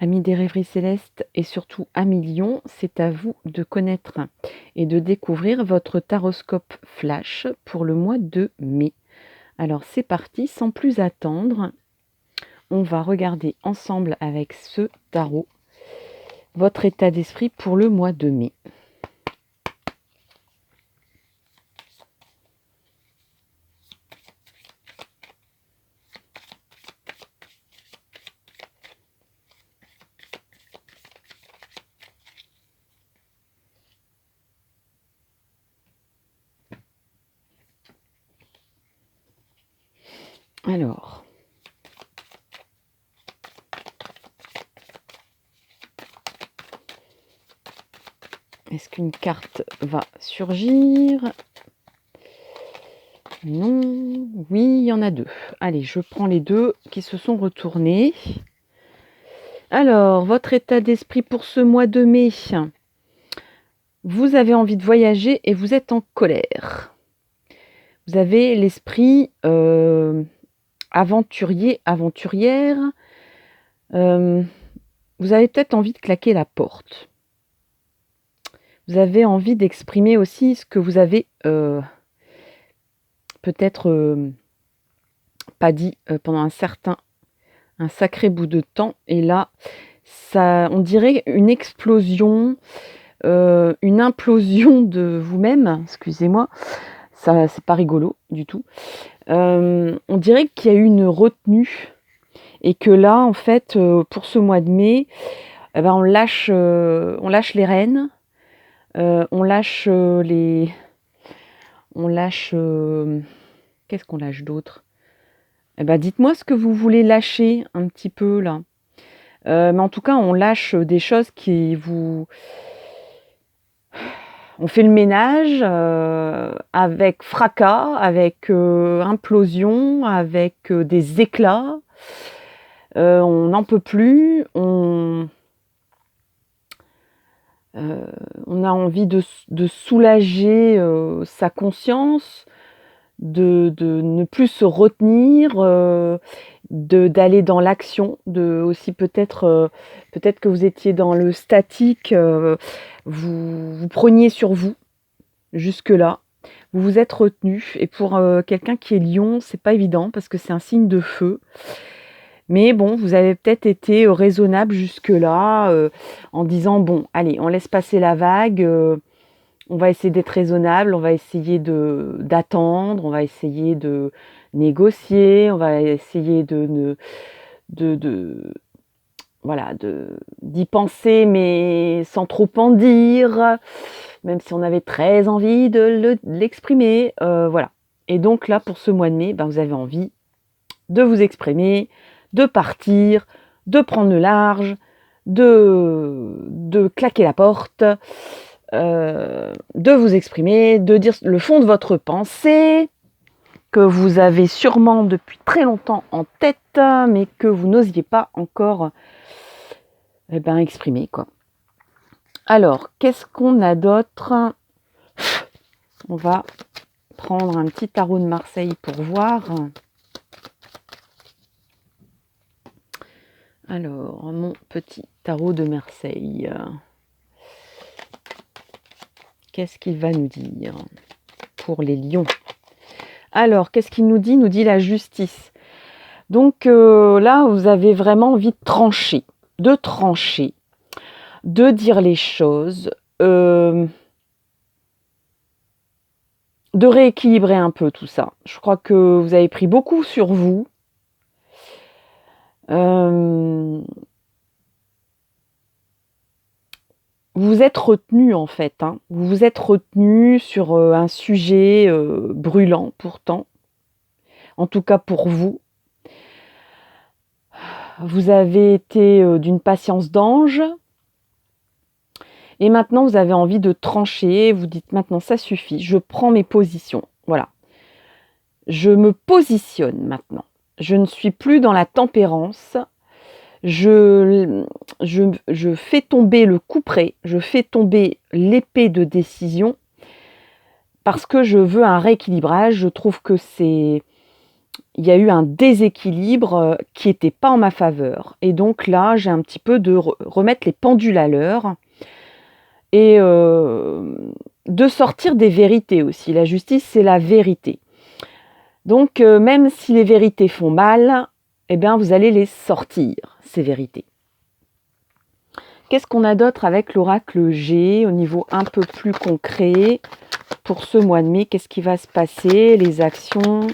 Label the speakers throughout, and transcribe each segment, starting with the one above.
Speaker 1: Amis des rêveries célestes et surtout amis lions, c'est à vous de connaître et de découvrir votre taroscope flash pour le mois de mai. Alors c'est parti, sans plus attendre, on va regarder ensemble avec ce tarot votre état d'esprit pour le mois de mai. Alors, est-ce qu'une carte va surgir? Non, oui, il y en a deux. Allez, je prends les deux qui se sont retournés. Alors, votre état d'esprit pour ce mois de mai. Vous avez envie de voyager et vous êtes en colère. Vous avez l'esprit aventurier, aventurière. Vous avez peut-être envie de claquer la porte. Vous avez envie d'exprimer aussi ce que vous avez peut-être pas dit pendant un sacré bout de temps. Et là, ça, on dirait une explosion, une implosion de vous-même. Excusez-moi, ça, c'est pas rigolo du tout. On dirait qu'il y a eu une retenue et que là, en fait, pour ce mois de mai, eh ben, on lâche les rênes, on lâche qu'est-ce qu'on lâche d'autre? Eh ben, dites-moi ce que vous voulez lâcher un petit peu là. Mais en tout cas, on lâche des choses qui vous... On fait le ménage avec fracas, avec implosion, avec des éclats. On n'en peut plus. On a envie de soulager sa conscience, de ne plus se retenir, d'aller dans l'action, de aussi peut-être que vous étiez dans le statique, vous preniez sur vous jusque-là, vous vous êtes retenu. Et pour quelqu'un qui est lion, c'est pas évident parce que c'est un signe de feu. Mais bon, vous avez peut-être été raisonnable jusque-là en disant bon, allez, on laisse passer la vague. On va essayer d'être raisonnable, on va essayer d'attendre, on va essayer de négocier, on va essayer voilà, d'y penser, mais sans trop en dire, même si on avait très envie de l'exprimer, voilà. Et donc là, pour ce mois de mai, ben, vous avez envie de vous exprimer, de partir, de prendre le large, de claquer la porte, de vous exprimer, de dire le fond de votre pensée, que vous avez sûrement depuis très longtemps en tête, mais que vous n'osiez pas encore exprimer, quoi. Alors, qu'est-ce qu'on a d'autre? On va prendre un petit tarot de Marseille pour voir. Alors, mon petit tarot de Marseille. Qu'est-ce qu'il va nous dire pour les lions? Alors, qu'est-ce qu'il nous dit? Il nous dit la justice. Donc là, vous avez vraiment envie de trancher, de dire les choses, de rééquilibrer un peu tout ça. Je crois que vous avez pris beaucoup sur vous. Vous vous êtes retenu en fait, hein. Vous vous êtes retenu sur un sujet brûlant pourtant, en tout cas pour vous. Vous avez été d'une patience d'ange et maintenant vous avez envie de trancher, vous dites maintenant ça suffit, je prends mes positions, voilà. Je me positionne maintenant, je ne suis plus dans la tempérance, je fais tomber le couperet, je fais tomber l'épée de décision parce que je veux un rééquilibrage. Je trouve que c'est il y a eu un déséquilibre qui n'était pas en ma faveur. Et donc là, j'ai un petit peu de remettre les pendules à l'heure et de sortir des vérités aussi. La justice, c'est la vérité. Donc, même si les vérités font mal, eh bien, vous allez les sortir, ces vérités. Qu'est-ce qu'on a d'autre avec l'oracle G au niveau un peu plus concret pour ce mois de mai? Qu'est-ce qui va se passer? Les actions,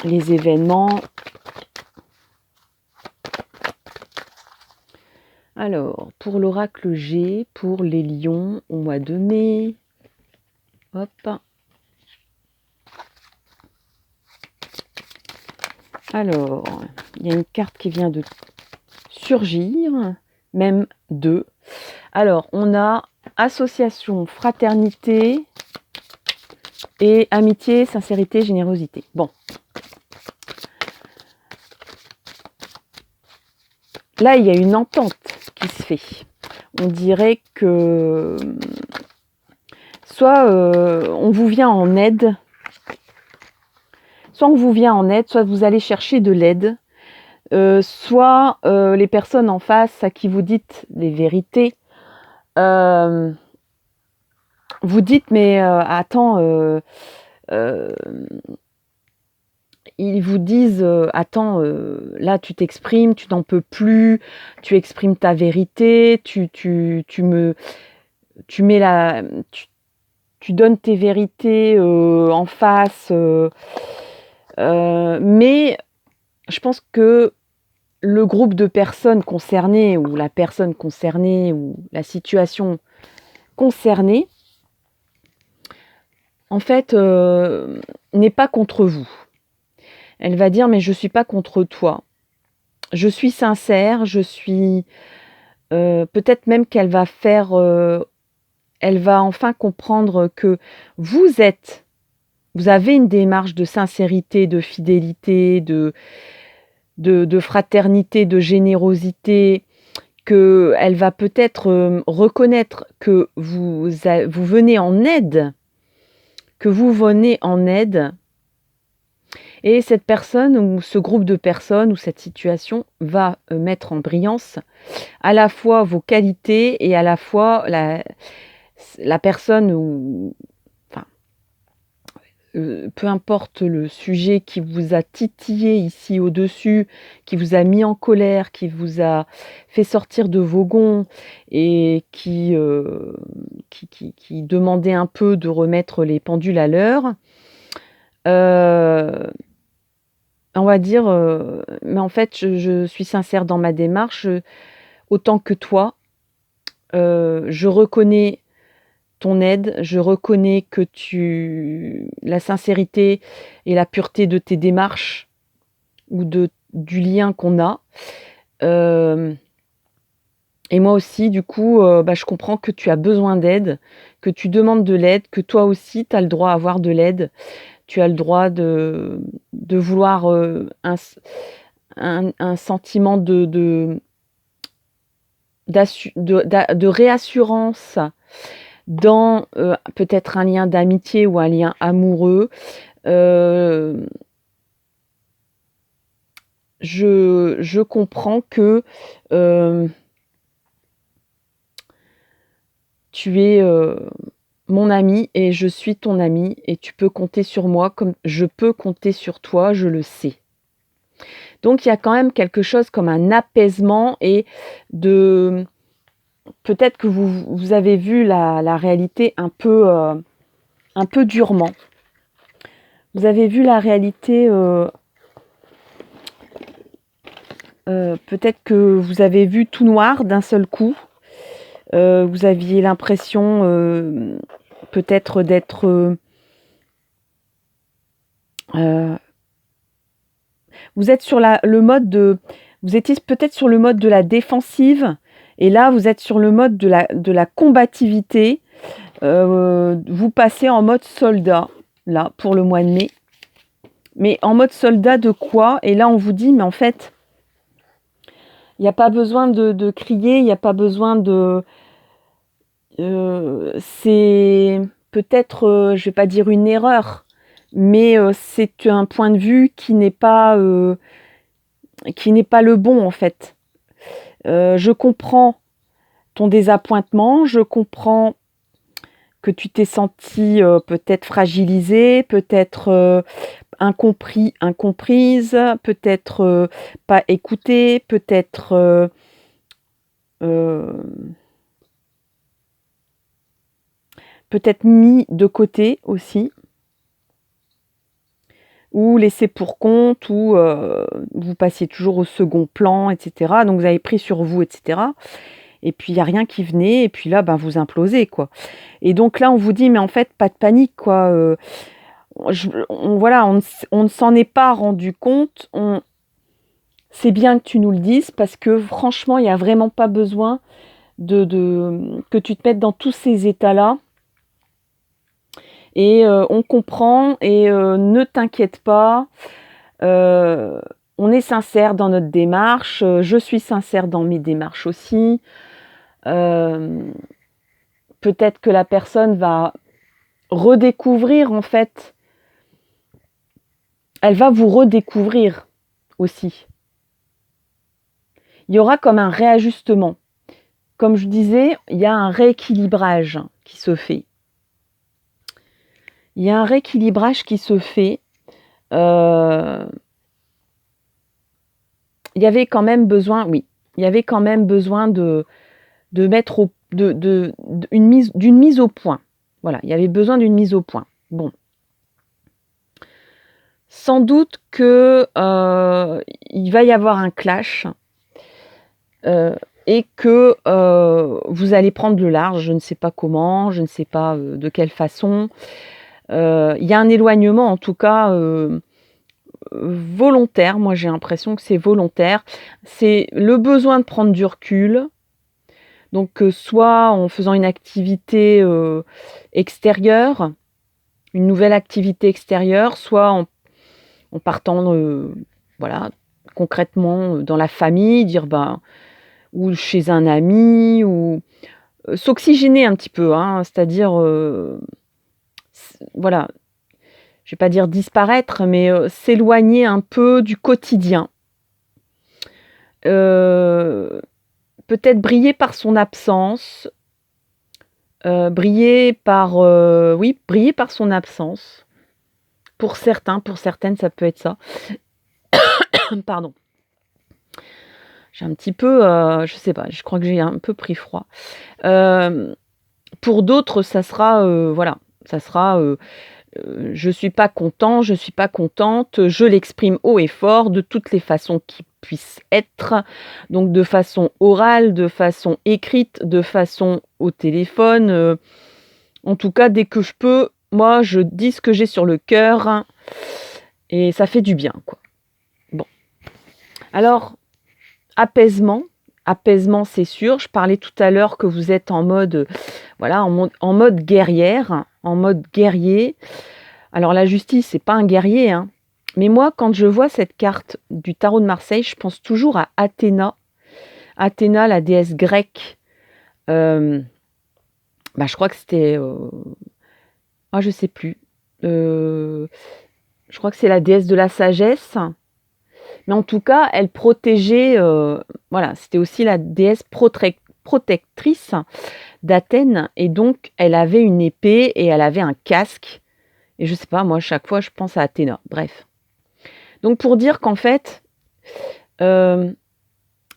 Speaker 1: les événements. Alors, pour l'oracle G, pour les lions au mois de mai. Hop. Alors, il y a une carte qui vient de surgir, même deux. Alors, on a association, fraternité et amitié, sincérité, générosité. Bon. Là, il y a une entente qui se fait. On dirait que soit on vous vient en aide, soit vous allez chercher de l'aide, soit les personnes en face à qui vous dites des vérités, vous dites mais attends, ils vous disent attends, là tu t'exprimes, tu n'en peux plus, tu exprimes ta vérité, tu mets tu donnes tes vérités en face, mais je pense que le groupe de personnes concernées ou la personne concernée ou la situation concernée, en fait, n'est pas contre vous. Elle va dire mais je ne suis pas contre toi. Je suis sincère, je suis... peut-être même qu'elle va faire... elle va enfin comprendre que vous avez une démarche de sincérité, de fidélité, de fraternité, de générosité, qu'elle va peut-être reconnaître que vous venez en aide, et cette personne ou ce groupe de personnes ou cette situation va mettre en brillance à la fois vos qualités et à la fois la personne ou... peu importe le sujet qui vous a titillé ici au-dessus, qui vous a mis en colère, qui vous a fait sortir de vos gonds et qui demandait un peu de remettre les pendules à l'heure, on va dire, mais en fait, je suis sincère dans ma démarche, autant que toi, je reconnais ton aide, je reconnais que la sincérité et la pureté de tes démarches ou du lien qu'on a. Et moi aussi, du coup, je comprends que tu as besoin d'aide, que tu demandes de l'aide, que toi aussi, tu as le droit à avoir de l'aide. Tu as le droit de vouloir un sentiment de réassurance dans peut-être un lien d'amitié ou un lien amoureux. Je comprends que tu es mon ami et je suis ton ami et tu peux compter sur moi comme je peux compter sur toi, je le sais. Donc il y a quand même quelque chose comme un apaisement et de... Peut-être que vous avez vu la réalité un peu durement. Vous avez vu la réalité... peut-être que vous avez vu tout noir d'un seul coup. Vous aviez l'impression peut-être d'être... vous êtes sur le mode de... Vous étiez peut-être sur le mode de la défensive, et là, vous êtes sur le mode de la combativité. Vous passez en mode soldat, là, pour le mois de mai. Mais en mode soldat de quoi? Et là, on vous dit, mais en fait, il n'y a pas besoin de crier, il n'y a pas besoin de... c'est peut-être, je vais pas dire une erreur, mais c'est un point de vue qui n'est pas le bon, en fait. Je comprends ton désappointement, je comprends que tu t'es sentie, peut-être fragilisée, peut-être, incomprise, peut-être, pas écoutée, peut-être, peut-être mis de côté aussi, ou laissé pour compte, ou vous passiez toujours au second plan, et cetera. Donc vous avez pris sur vous, et cetera. Et puis il y a rien qui venait, et puis là, ben, vous implosez, quoi. Et donc là, on vous dit: «Mais en fait, pas de panique, quoi, voilà, on ne s'en est pas rendu compte, c'est bien que tu nous le dises parce que franchement, il y a vraiment pas besoin que tu te mettes dans tous ces états-là et on comprend et ne t'inquiète pas, heu, on est sincère dans notre démarche, je suis sincère dans mes démarches aussi». Hem, Peut-être que la personne va redécouvrir, en fait, elle va vous redécouvrir aussi. Il y aura comme un réajustement. Comme je disais, il y a un rééquilibrage qui se fait. Il y a un rééquilibrage qui se fait. Heu, il y avait quand même besoin, oui, il y avait quand même besoin de mettre au d'une mise au point. Voilà, il y avait besoin d'une mise au point. Bon. Sans doute que, il va y avoir un clash, et que, vous allez prendre le large, je ne sais pas comment, je ne sais pas, de quelle façon. Il y a un éloignement en tout cas, volontaire. Moi, j'ai l'impression que c'est volontaire. C'est le besoin de prendre du recul, donc soit en faisant une activité, extérieure, une nouvelle activité extérieure, soit en partant, voilà, concrètement, dans la famille, dire, ben, ou chez un ami, ou s'oxygéner un petit peu, hein, c'est-à-dire, voilà, je vais pas dire disparaître, mais s'éloigner un peu du quotidien. Heu, Peut-être briller par son absence, briller par son absence. Pour certains, pour certaines, ça peut être ça. Pardon. J'ai un petit peu, je sais pas, je crois que j'ai un peu pris froid. Hem, pour d'autres, ça sera, voilà, ça sera, je suis pas content, je suis pas contente, je l'exprime haut et fort de toutes les façons qui puissent être, donc de façon orale, de façon écrite, de façon au téléphone, en tout cas dès que je peux, moi je dis ce que j'ai sur le cœur, hein, et ça fait du bien, quoi. Bon, alors apaisement, apaisement c'est sûr, je parlais tout à l'heure que vous êtes en mode, voilà, en mode guerrière, en mode guerrier. Alors la justice, c'est pas un guerrier, hein. Mais moi, quand je vois cette carte du tarot de Marseille, je pense toujours à Athéna. Athéna, la déesse grecque. Hem, Bah, je crois que c'était, je sais plus. Heu, je crois que c'est la déesse de la sagesse. Mais en tout cas, elle protégeait, voilà, c'était aussi la déesse protectrice d'Athènes, et donc elle avait une épée et elle avait un casque, et je sais pas, moi, chaque fois, je pense à Athéna. Bref. Donc pour dire qu'en fait, hem,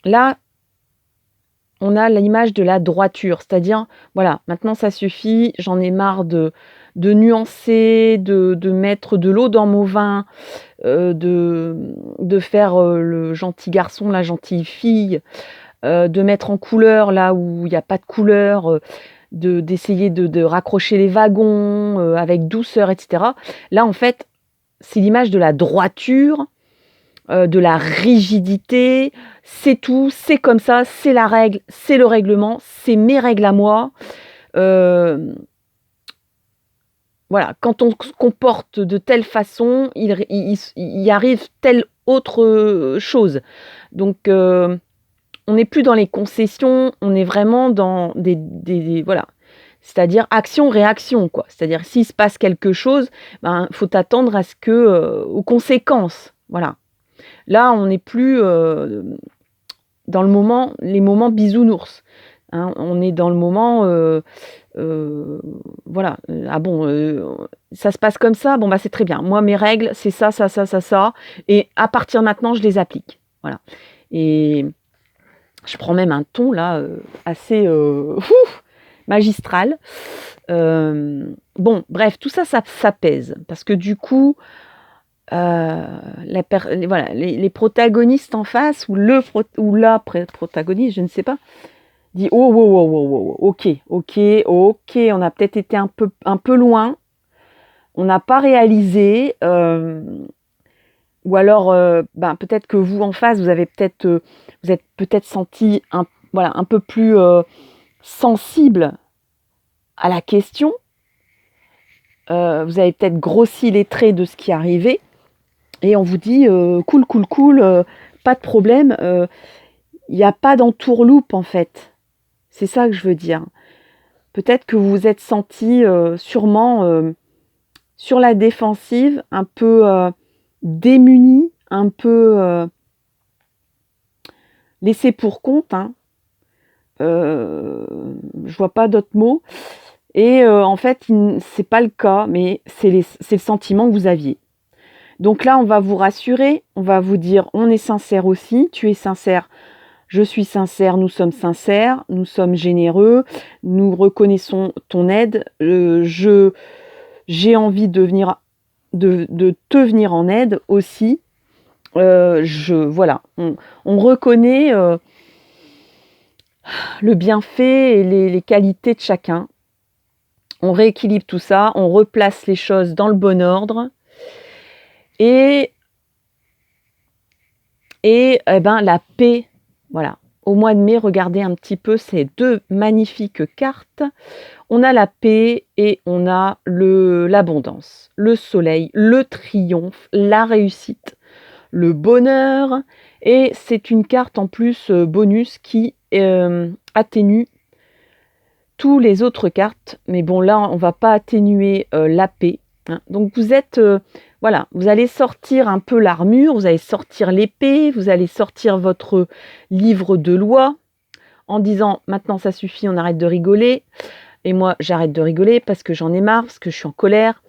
Speaker 1: là, on a l'image de la droiture, c'est-à-dire, voilà, maintenant ça suffit, j'en ai marre de nuancer, de mettre de l'eau dans mon vin, de faire, le gentil garçon, la gentille fille, de mettre en couleur là où il y a pas de couleur, d'essayer de raccrocher les wagons, avec douceur, et cetera. Là, en fait, c'est l'image de la droiture, de la rigidité, c'est tout, c'est comme ça, c'est la règle, c'est le règlement, c'est mes règles à moi. Hem, voilà, quand on se comporte de telle façon, il arrive telle autre, chose. Donc on n'est plus dans les concessions, on est vraiment dans des voilà, C'est-à-dire action-réaction, quoi. C'est-à-dire s'il se passe quelque chose, ben, faut t'attendre à ce que, aux conséquences, voilà. Là, on n'est plus, dans le moment les moments bisounours, hein. On est dans le moment, voilà, ah bon, ça se passe comme ça, bon, bah, c'est très bien. Moi, mes règles, c'est ça, ça, ça, ça, ça et à partir de maintenant, je les applique. Voilà et je prends même un ton là, assez, magistral. Bon, bref, tout ça, ça pèse parce que du coup, voilà, les protagonistes en face ou la protagoniste, je ne sais pas, dit: «Oh, wow, wow, wow, wow, wow, OK, OK, OK, on a peut-être été un peu loin, on n'a pas réalisé», ou alors, ben, peut-être que vous, en face, vous êtes peut-être senti voilà, un peu plus, sensible à la question. Vous avez peut-être grossi les traits de ce qui arrivait et on vous dit: «Cool, cool, cool, pas de problème», il y a pas d'entourloupe, en fait. C'est ça que je veux dire. Peut-être que vous vous êtes senti sûrement, sur la défensive, un peu, démunis, un peu, laissés pour compte, hein. Je vois pas d'autres mots et en fait, c'est pas le cas, mais c'est le sentiment que vous aviez. Donc là, on va vous rassurer, on va vous dire: «On est sincère aussi, tu es sincère, je suis sincère, nous sommes sincères, nous sommes généreux, nous reconnaissons ton aide, j'ai envie de te venir en aide aussi». Voilà, on reconnaît, le bienfait et les qualités de chacun. On rééquilibre tout ça, on replace les choses dans le bon ordre et eh ben, la paix, voilà. Au mois de mai, regardez un petit peu ces 2 magnifiques cartes. On a la paix et on a l'abondance, le soleil, le triomphe, la réussite, le bonheur et c'est une carte en plus, bonus qui, atténue tous les autres cartes. Mais bon là, on va pas atténuer, la paix, hein. Donc vous êtes, voilà, vous allez sortir un peu l'armure, vous allez sortir l'épée, vous allez sortir votre livre de loi en disant: «Maintenant ça suffit, on arrête de rigoler» et moi j'arrête de rigoler parce que j'en ai marre, parce que je suis en colère,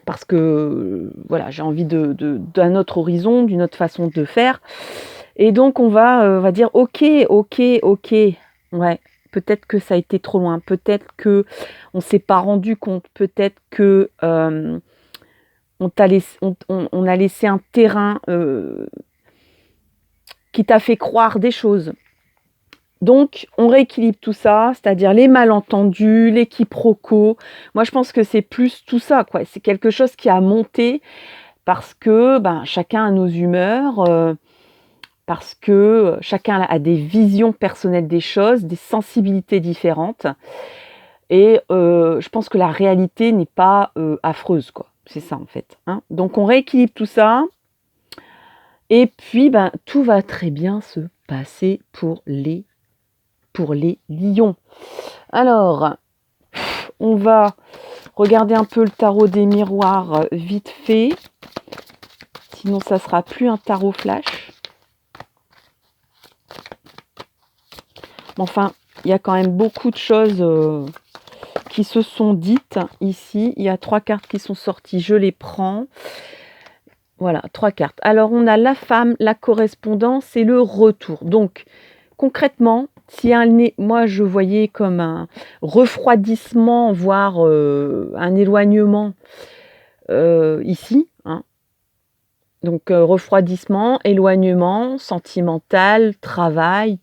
Speaker 1: parce que, voilà, j'ai envie d'un autre horizon, d'une autre façon de faire et donc on va dire: «OK, OK, OK, ouais, peut-être que ça a été trop loin, peut-être que on s'est pas rendu compte, peut-être que, on a laissé un terrain, qui t'a fait croire des choses». Donc on rééquilibre tout ça, c'est-à-dire les malentendus, les quiproquos. Moi, je pense que c'est plus tout ça, quoi. C'est quelque chose qui a monté parce que, ben, chacun a nos humeurs, parce que, chacun a des visions personnelles des choses, des sensibilités différentes et je pense que la réalité n'est pas, affreuse, quoi. C'est ça, en fait, hein. Donc on rééquilibre tout ça et puis, ben, tout va très bien se passer pour les lions. Alors, on va regarder un peu le tarot des miroirs vite fait. Sinon, ça sera plus un tarot flash. Enfin, il y a quand même beaucoup de choses qui se sont dites ici. Il y a 3 cartes qui sont sorties, je les prends. Voilà, 3 cartes. Alors, on a la femme, la correspondance et le retour. Donc, concrètement, si moi je voyais comme un refroidissement, voire un éloignement ici, hein. Donc refroidissement, éloignement, sentimental, travail,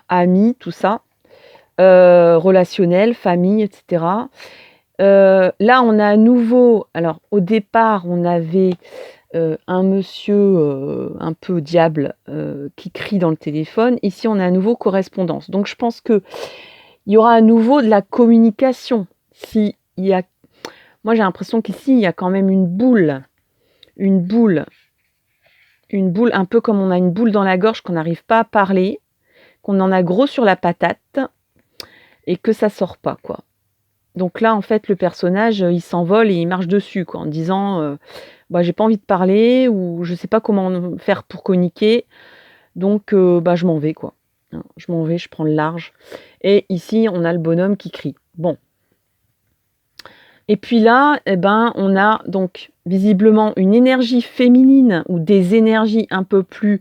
Speaker 1: amis, tout ça, relationnel, famille, etc. Là, on a à nouveau, alors au départ, on avait un monsieur un peu diable qui crie dans le téléphone. Ici, on a à nouveau correspondance. Donc, je pense qu'il y aura à nouveau de la communication. Moi, j'ai l'impression qu'ici, il y a quand même une boule, un peu comme on a une boule dans la gorge qu'on n'arrive pas à parler, qu'on en a gros sur la patate et que ça sort pas, quoi. Donc là, en fait, le personnage, il s'envole et il marche dessus, quoi, en disant, «Bah, j'ai pas envie de parler» ou «Je sais pas comment faire pour communiquer, donc bah, je m'en vais, quoi». Hein, je m'en vais, je prends le large et ici, on a le bonhomme qui crie. Bon et puis là, eh ben, on a donc visiblement une énergie féminine ou des énergies un peu plus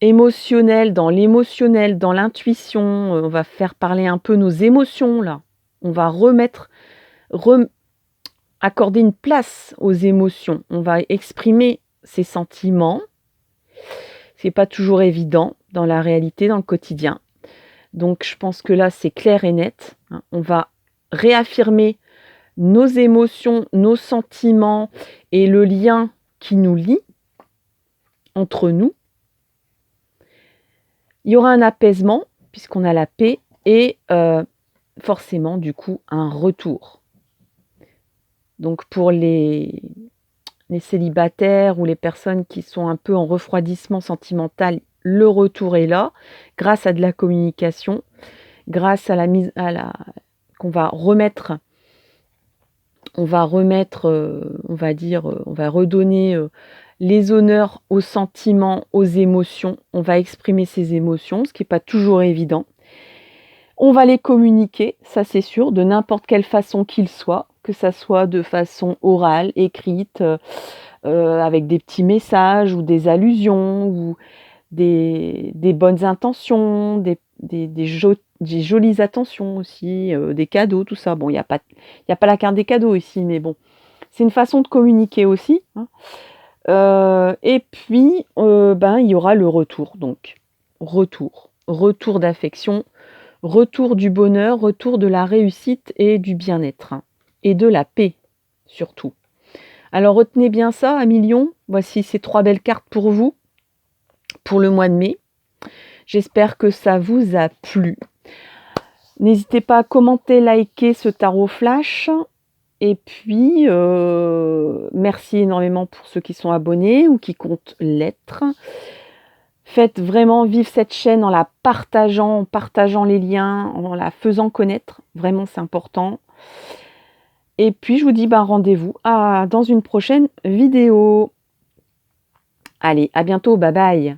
Speaker 1: émotionnelles, dans l'intuition, on va faire parler un peu nos émotions, là. On va accorder une place aux émotions. On va exprimer ses sentiments. C'est pas toujours évident dans la réalité, dans le quotidien. Donc je pense que là, c'est clair et net, hein. On va réaffirmer nos émotions, nos sentiments et le lien qui nous lie entre nous. Il y aura un apaisement puisqu'on a la paix et forcément du coup un retour. Donc pour les célibataires ou les personnes qui sont un peu en refroidissement sentimental, le retour est là, grâce à de la communication, grâce à qu'on va remettre, on va redonner les honneurs aux sentiments, aux émotions. On va exprimer ces émotions, ce qui n'est pas toujours évident. On va les communiquer, ça c'est sûr, de n'importe quelle façon qu'il soit, que ça soit de façon orale, écrite, avec des petits messages ou des allusions ou des bonnes intentions, des jolies attentions aussi, des cadeaux, tout ça. Bon, il y a pas la carte des cadeaux ici, mais bon, c'est une façon de communiquer aussi, hein. Et puis, ben, il y aura le retour donc. Retour d'affection, retour du bonheur, retour de la réussite et du bien-être, hein, et de la paix surtout. Alors retenez bien ça à millions. Voici ces 3 belles cartes pour vous, pour le mois de mai. J'espère que ça vous a plu. N'hésitez pas à commenter, liker ce tarot flash. Et puis, merci énormément pour ceux qui sont abonnés ou qui comptent l'être. Faites vraiment vivre cette chaîne en partageant les liens, en la faisant connaître. Vraiment, c'est important. Et puis, je vous dis rendez-vous dans une prochaine vidéo. Allez, à bientôt, bye bye.